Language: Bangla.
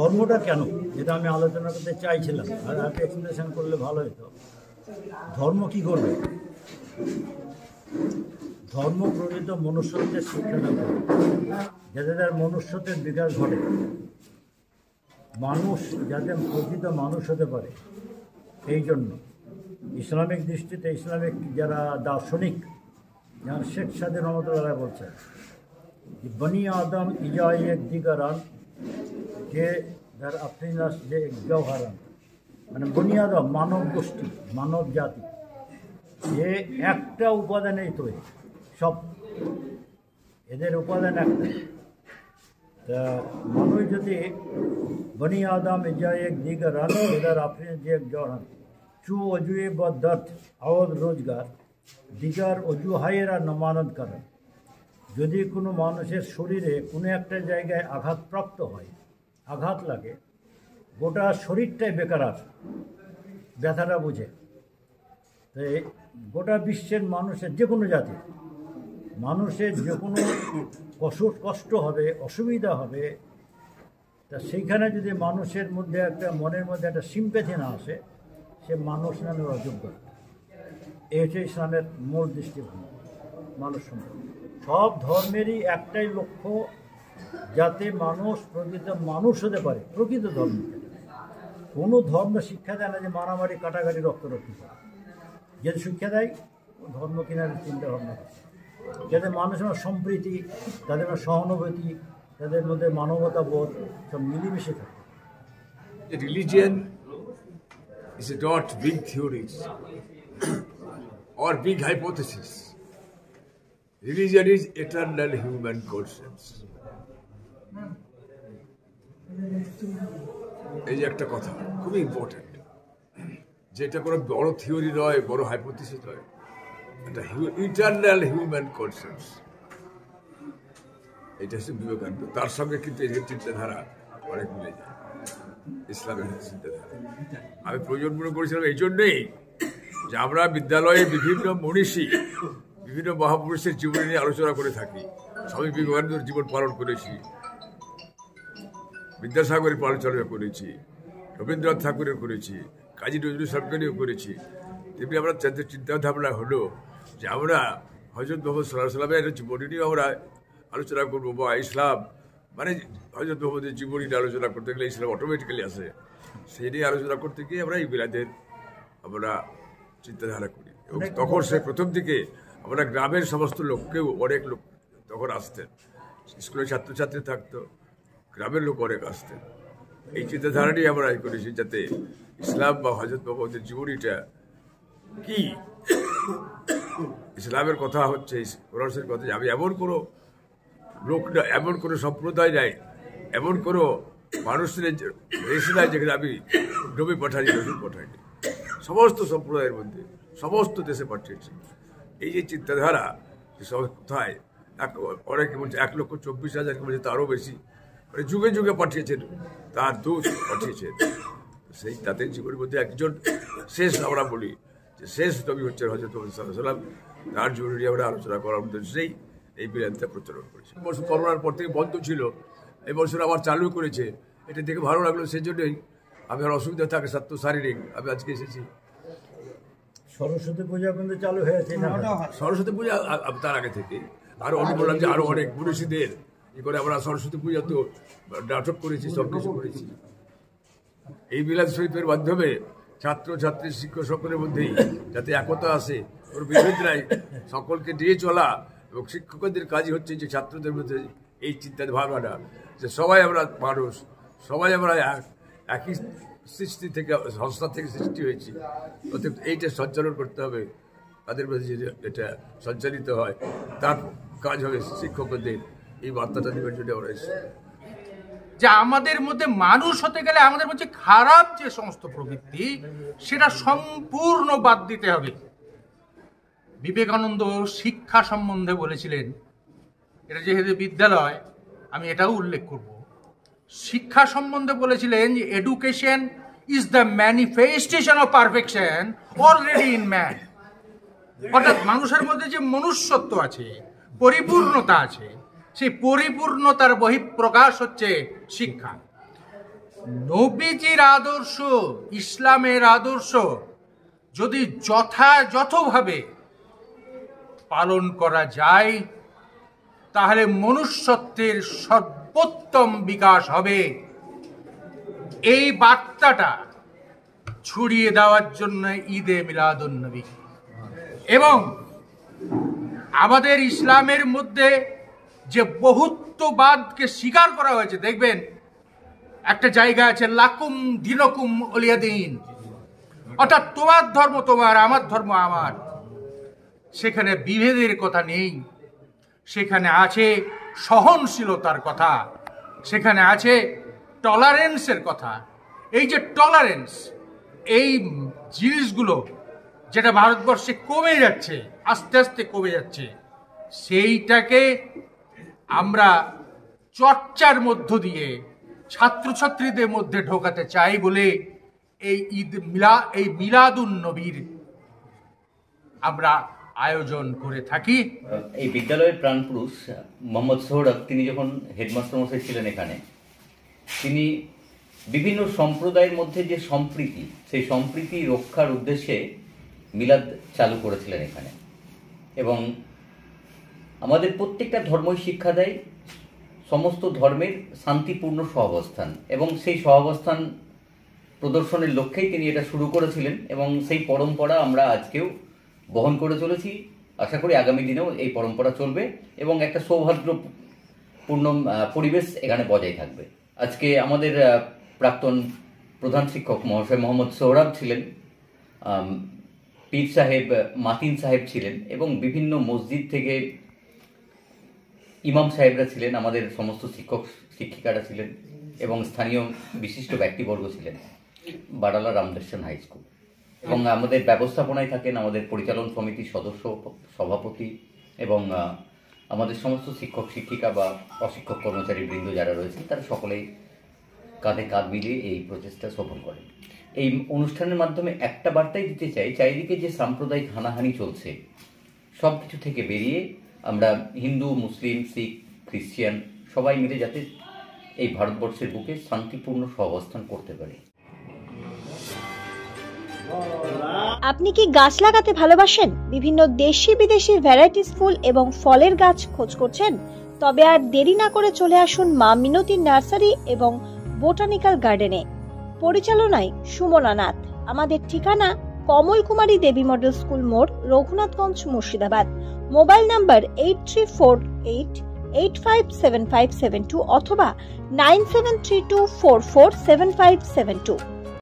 ধর্মটা কেন, যেটা আমি আলোচনা করতে চাইছিলাম, আর আপনি এক্সপ্লেনেশন করলে ভালো হতো। ধর্ম কি করবে? ধর্ম প্রকৃত মনুষ্যত্বের শিক্ষা দান করে, যাতে তার মনুষ্যত্বের বিকাশ ঘটে, মানুষ যাতে প্রকৃত মানুষ হতে পারে। এই জন্য ইসলামিক দৃষ্টিতে ইসলামিক যারা দার্শনিক, যেমন শেখ সাদি রহমতুল্লাহ বলছেন, বনি আদম ইজাই এক দিগারান যে যার আফরিনাস যে এক জওহারান, মানে বনি আদম মানব গোষ্ঠী, মানব জাতি, যে একটা উপাদানেই তৈরি, সব এদের উপাদান একটা। তা মানুষ যদি বনি আদম ইজাই এক দিগারান এদের আফরিন যে এক জওহারান চু অজুয়ে বা দর্দ আওয়াজ রোজগার দিগার অজু হায়েরা নমানত করেন। যদি কোনো মানুষের শরীরে কোনো একটা জায়গায় আঘাতপ্রাপ্ত হয়, আঘাত লাগে, গোটা শরীরটাই বেকার, ব্যথাটা বুঝে। তো গোটা বিশ্বের মানুষের যে কোনো জাতির মানুষের যে কোনো কষ্ট হবে, অসুবিধা হবে, তা সেইখানে যদি মানুষের মধ্যে একটা মনের মধ্যে একটা সিম্প্যাথি না আসে, সে মানুষ নামে অযোগ্য। এই হচ্ছে ইসলামের মূল দৃষ্টিভঙ্গি মানুষ সম্পর্কে। সব ধর্মেরই একটাই লক্ষ্য, যাতে মানুষ প্রকৃত মানুষ হতে পারে। প্রকৃত ধর্ম কোনো ধর্ম শিক্ষা দেয় না যে মারামারি, কাটাকাটি, রক্তরক্তি করে। যদি শিক্ষা দেয় ধর্ম কিনার চিন্তা ভাবনা, যাতে মানুষের সম্প্রীতি, তাদের সহানুভূতি, তাদের মধ্যে মানবতা বোধ সব মিলেমিশে থাকে। Religion is not big theories or big hypothesis. Religion is eternal human conscience. এই যে একটা কথা খুবই ইম্পর্টেন্ট, যেটা কোনো বড় থিওরি নয়, বড় হাইপোথিসিস নয়, এটা ইটারনাল হিউম্যান কনসেন্স। এটা হচ্ছে বিবেকানন্দ। তার সঙ্গে কিন্তু এই চিন্তাধারা অনেক মিলে যায় ইসলামের চিন্তাধারা। আমি প্রয়োজন মনে করেছিলাম এই জন্যেই যে আমরা বিদ্যালয়ে বিভিন্ন মনীষী, বিভিন্ন মহাপুরুষের জীবন নিয়ে আলোচনা করে থাকি। স্বামী বিবেকানন্দের জীবন পালন করেছি, বিদ্যাসাগরের আলোচনা করেছি, রবীন্দ্রনাথ ঠাকুরের করেছি, কাজী নজরুল ইসলামকেও করেছি। তেমনি আমরা চিন্তাভাবনা হলো যে আমরা হযরত মুহাম্মদ সাল্লাল্লাহু আলাইহি ওয়াসাল্লামের জীবনী নিয়ে আমরা আলোচনা করবো, বা ইসলাম মানে হযরত মুহাম্মদের জীবনী নিয়ে আলোচনা করতে গেলে ইসলাম অটোমেটিক্যালি আসে। সেই নিয়ে আলোচনা করতে গিয়ে আমরা এই বিলাদের আমরা চিন্তাধারা করি। এবং তখন সে প্রথম দিকে আমরা গ্রামের সমস্ত লোককেও, অনেক লোক তখন আসতেন, স্কুলের ছাত্রছাত্রী থাকতো, গ্রামের লোক অনেক আসতেন। এই চিন্তাধারা নিয়ে আমরা করেছি, যাতে ইসলাম বা হযরত মুহাম্মদের জীবনীটা কি, ইসলামের কথা হচ্ছে, কোরআনের কথা, আমি এমন কোনো লোক না, এমন কোনো সম্প্রদায় নাই, এমন কোনো মানুষের দেশ নাই যেখানে আমি নবী পাঠাইনি, রসুল পাঠাইনি। সমস্ত সম্প্রদায়ের মধ্যে, সমস্ত দেশে পাঠিয়েছি। এই যে চিন্তাধারা, কোথায় অনেকে বলছে 1,24,000, বলছে তারও বেশি, মানে যুগে যুগে পাঠিয়েছেন, তার দূত পাঠিয়েছেন। সেই তাদের জীবনের মধ্যে একজন শেষ, আমরা বলি যে শেষ নবী হচ্ছেন হযরত মুহাম্মদ সাল্লাল্লাহু আলাইহি ওয়াসাল্লাম। তার জীবনী আমরা আলোচনা করার উদ্দেশ্যেই এই বিরানটা প্রচলন করেছে। বছর করোনার পর থেকে বন্ধ ছিল, এই বছর আবার চালু করেছে। এটা দেখে ভালো লাগলো, সেই জন্যই আমি আর অসুবিধা থাকে স্বাস্থ্য শারীরিক, আমি আজকে এসেছি। সরস্বতী পূজা কিন্তু চালু হয়েছে না? সরস্বতী পূজা তার আগে থেকে আরো অনেক বললাম যে আরো অনেক মনীষীদের ই করে আমরা সরস্বতী পূজা তো নাটক করেছি, সব কিছু করেছি। এই মিলাদ শরীফের মাধ্যমে ছাত্র ছাত্রী, শিক্ষক সকলের মধ্যেই যাতে একতা আসে, ওর বিভেদ নাই, সকলকে নিয়ে চলা। এবং শিক্ষকদের কাজই হচ্ছে যে ছাত্রদের মধ্যে এই চিন্তা ভাবনাটা, যে সবাই আমরা মানুষ, সবাই আমরা একই সৃষ্টি থেকে, সংস্থা থেকে সৃষ্টি হয়েছি। অতএব এইটা সঞ্চালন করতে হবে, তাদের মধ্যে যে এটা সঞ্চালিত হয়, তার কাজ হবে শিক্ষকদের এই বার্তাটা দেওয়ার জন্য আমরা এসেছি। যে আমাদের মধ্যে মানুষ হতে গেলে আমাদের মধ্যে খারাপ যে সমস্ত প্রবৃত্তি, সেটা সম্পূর্ণ বাদ দিতে হবে। বিবেকানন্দ শিক্ষা সম্বন্ধে বলেছিলেন, এটা যেহেতু বিদ্যালয়, আমি এটাও উল্লেখ করব, শিক্ষা সম্বন্ধে বলেছিলেন যে education is the manifestation of perfection already in man. অর্থাৎ মানুষের মধ্যে যে মনুষ্যত্ব আছে, পরিপূর্ণতা আছে, সেই পরিপূর্ণতার বহিঃপ্রকাশ হচ্ছে শিক্ষা। নবীজির আদর্শ, ইসলামের আদর্শ যদি যথাযথভাবে পালন করা যায়, তাহলে মনুষ্যত্বের সর্বোত্তম বিকাশ হবে। এই বার্তাটা ছড়িয়ে দেওয়ার জন্য ঈদে মিলাদুন্নবী। এবং আমাদের ইসলামের মধ্যে যে বহুত্ববাদকে স্বীকার করা হয়েছে, দেখবেন একটা জায়গা আছে লাকুম দিনকুম ওলিয়াদিন, অর্থাৎ তোমার ধর্ম তোমার, আমার ধর্ম আমার। সেখানে বিভেদের কথা নেই, সেখানে আছে সহনশীলতার কথা, সেখানে আছে টলারেন্সের কথা। এই যে টলারেন্স, এই জিনিসগুলো যেটা ভারতবর্ষে কমে যাচ্ছে, আস্তে আস্তে কমে যাচ্ছে, সেইটাকে আমরা চর্চার মধ্য দিয়ে ছাত্রছাত্রীদের মধ্যে ঢোকাতে চাই বলে এই মিলাদুন্নবীর আমরা আয়োজন করে থাকি। এই বিদ্যালয়ের প্রাণপুরুষ মোহাম্মদ সোহরাব, তিনি যখন হেডমাস্টার মশাই ছিলেন এখানে, তিনি বিভিন্ন সম্প্রদায়ের মধ্যে যে সম্প্রীতি, সেই সম্প্রীতি রক্ষার উদ্দেশ্যে মিলাদ চালু করেছিলেন এখানে। এবং আমাদের প্রত্যেকটা ধর্মই শিক্ষা দেয় সমস্ত ধর্মের শান্তিপূর্ণ সহাবস্থান, এবং সেই সহাবস্থান প্রদর্শনের লক্ষ্যেই তিনি এটা শুরু করেছিলেন। এবং সেই পরম্পরা আমরা আজকেও বহন করে চলেছি। আশা করি আগামী দিনেও এই পরম্পরা চলবে এবং একটা সৌহার্দ্যপূর্ণ পরিবেশ এখানে বজায় থাকবে। আজকে আমাদের প্রাক্তন প্রধান শিক্ষক মহাশয় মোহাম্মদ সোহরাব ছিলেন, পীর সাহেব মাতিন সাহেব ছিলেন, এবং বিভিন্ন মসজিদ থেকে ইমাম সাহেবরা ছিলেন, আমাদের সমস্ত শিক্ষক শিক্ষিকারা ছিলেন, এবং স্থানীয় বিশিষ্ট ব্যক্তিবর্গ ছিলেন, বাডালা রামদর্শন হাই স্কুল। এবং আমাদের ব্যবস্থাপনায় থাকেন আমাদের পরিচালন সমিতির সদস্য, সভাপতি, এবং আমাদের সমস্ত শিক্ষক শিক্ষিকা বা অশিক্ষক কর্মচারী বৃন্দ যারা রয়েছেন, তারা সকলেই কাঁধে কাঁধ মিলিয়ে এই প্রচেষ্টা সফল করেন। এই অনুষ্ঠানের মাধ্যমে একটা বার্তাই দিতে চাই, চারিদিকে যে সাম্প্রদায়িক হানাহানি চলছে, সব কিছু থেকে বেরিয়ে আমরা হিন্দু, মুসলিম, শিখ, খ্রিস্টান সবাই মিলে যাতে এই ভারতবর্ষের বুকে শান্তিপূর্ণ সহাবস্থান করতে পারি। আপনি কি গাছ লাগাতে ভালোবাসেন? বিভিন্ন দেশি বিদেশি ভ্যারাইটিস ফুল এবং ফলের গাছ খোঁজ করছেন? তবে আর দেরি না করে চলে আসুন মা মিনতি নার্সারি এবং বোটানিক্যাল গার্ডেনে। পরিচালনায় সুমনা নাথ। আমাদের ঠিকানা কমল কুমারী দেবী মডেল স্কুল মোড়, রঘুনাথগঞ্জ, মুর্শিদাবাদ। মোবাইল নাম্বার 8348857572 অথবা 9732447572।